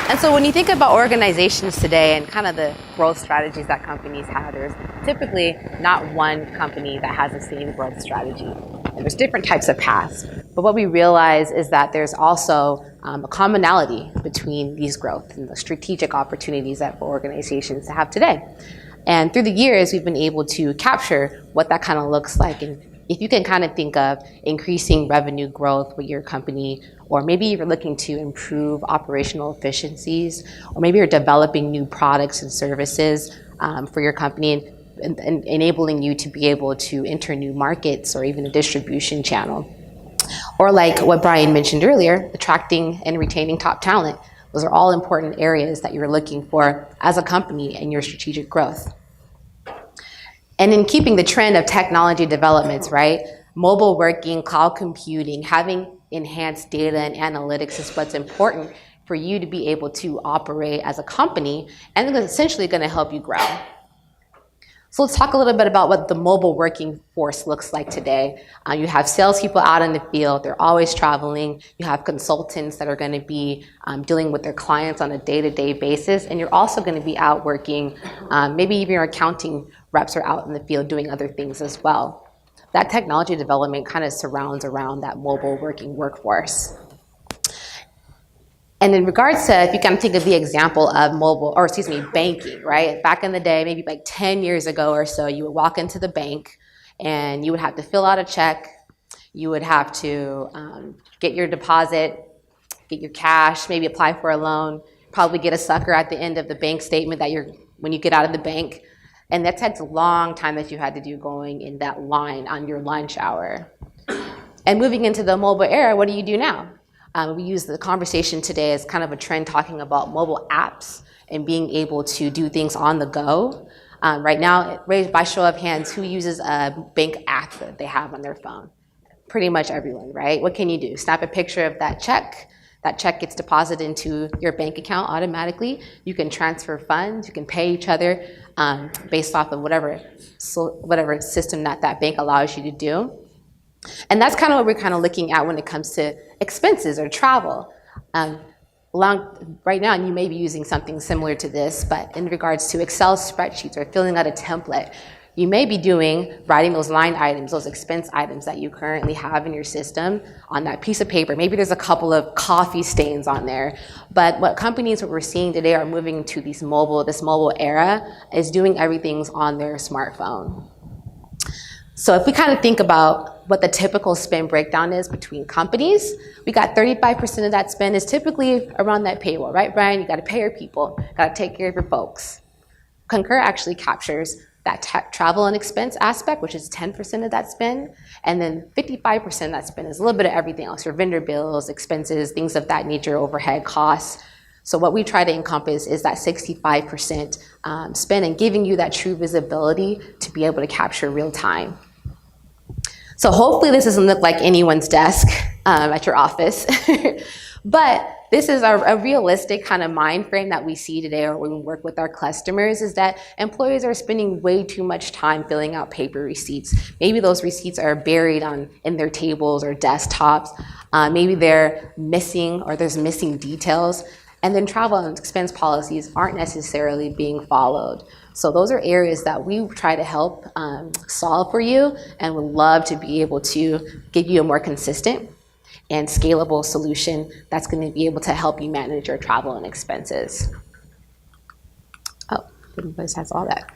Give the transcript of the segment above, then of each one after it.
And so when you think about organizations today and kind of the growth strategies that companies have, there's typically not one company that has the same growth strategy. And there's different types of paths. But what we realize is that there's also a commonality between these growth and the strategic opportunities that organizations have today. And through the years, we've been able to capture what that kind of looks like. And if you can kind of think of increasing revenue growth with your company, or maybe you're looking to improve operational efficiencies, or maybe you're developing new products and services for your company and enabling you to be able to enter new markets or even a distribution channel. Or like what Brian mentioned earlier, attracting and retaining top talent. Those are all important areas that you're looking for as a company in your strategic growth. And in keeping the trend of technology developments, right? Mobile working, cloud computing, having enhanced data and analytics is what's important for you to be able to operate as a company, and it's essentially going to help you grow. So let's talk a little bit about what the mobile working force looks like today. You have salespeople out in the field, they're always traveling. You have consultants that are going to be dealing with their clients on a day-to-day basis, and you're also going to be out working, maybe even your accounting reps are out in the field doing other things as well. That technology development kind of surrounds around that mobile working workforce. And in regards to, if you can think of the example of banking, right? Back in the day, maybe like 10 years ago or so, you would walk into the bank and you would have to fill out a check. You would have to get your deposit, get your cash, maybe apply for a loan, probably get a sucker at the end of the bank statement when you get out of the bank. And that takes a long time that you had to do going in that line on your lunch hour. And moving into the mobile era, what do you do now? We use the conversation today as kind of a trend talking about mobile apps and being able to do things on the go. Right now, raised by show of hands, who uses a bank app that they have on their phone? Pretty much everyone, right? What can you do? Snap a picture of that check. That check gets deposited into your bank account automatically. You can transfer funds. You can pay each other based off of whatever system that bank allows you to do. And that's kind of what we're kind of looking at when it comes to expenses or travel. Right now, you may be using something similar to this, but in regards to Excel spreadsheets or filling out a template, you may be writing those line items, those expense items that you currently have in your system on that piece of paper. Maybe there's a couple of coffee stains on there, but what we're seeing today are moving to this mobile era is doing everything on their smartphone. So if we kind of think about what the typical spend breakdown is between companies, we got 35% of that spend is typically around that payroll, right, Brian? You got to pay your people, got to take care of your folks. Concur actually captures that travel and expense aspect, which is 10% of that spend, and then 55% of that spend is a little bit of everything else, your vendor bills, expenses, things of that nature, overhead costs. So what we try to encompass is that 65% spend and giving you that true visibility to be able to capture real time. So hopefully this doesn't look like anyone's desk at your office, but this is a realistic kind of mind frame that we see today, or when we work with our customers, is that employees are spending way too much time filling out paper receipts. Maybe those receipts are buried in their tables or desktops. Maybe they're missing, or there's missing details. And then travel and expense policies aren't necessarily being followed. So those are areas that we try to help solve for you, and would love to be able to give you a more consistent and scalable solution that's going to be able to help you manage your travel and expenses. Oh, everybody has all that.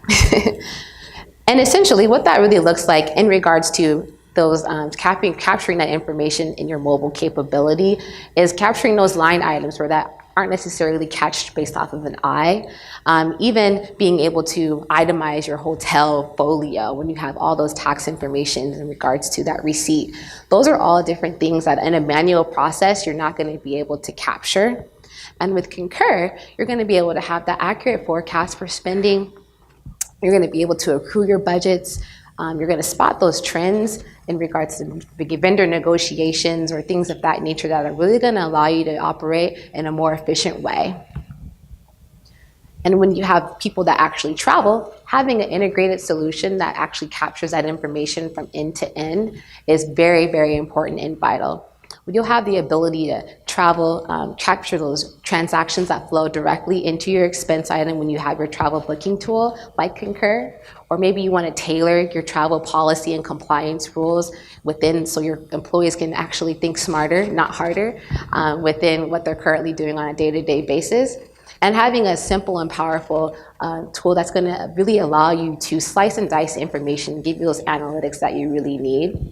And essentially what that really looks like in regards to those capturing that information in your mobile capability is capturing those line items where that aren't necessarily catched based off of an eye. Even being able to itemize your hotel folio when you have all those tax information in regards to that receipt. Those are all different things that in a manual process, you're not going to be able to capture. And with Concur, you're going to be able to have that accurate forecast for spending. You're going to be able to accrue your budgets. You're going to spot those trends in regards to vendor negotiations or things of that nature that are really going to allow you to operate in a more efficient way. And when you have people that actually travel, having an integrated solution that actually captures that information from end to end is very, very important and vital. You'll have the ability to travel, capture those transactions that flow directly into your expense item when you have your travel booking tool like Concur. Or maybe you want to tailor your travel policy and compliance rules within, so your employees can actually think smarter, not harder, within what they're currently doing on a day-to-day basis. And having a simple and powerful tool that's going to really allow you to slice and dice information, give you those analytics that you really need.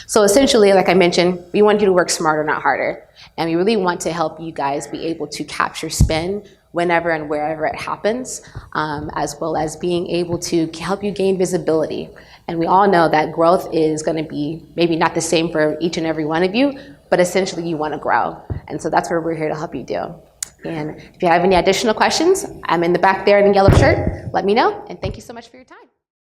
So essentially, like I mentioned, we want you to work smarter, not harder. And we really want to help you guys be able to capture spend whenever and wherever it happens, as well as being able to help you gain visibility. And we all know that growth is going to be maybe not the same for each and every one of you, but essentially you want to grow. And so that's what we're here to help you do. And if you have any additional questions, I'm in the back there in the yellow shirt. Let me know, and thank you so much for your time.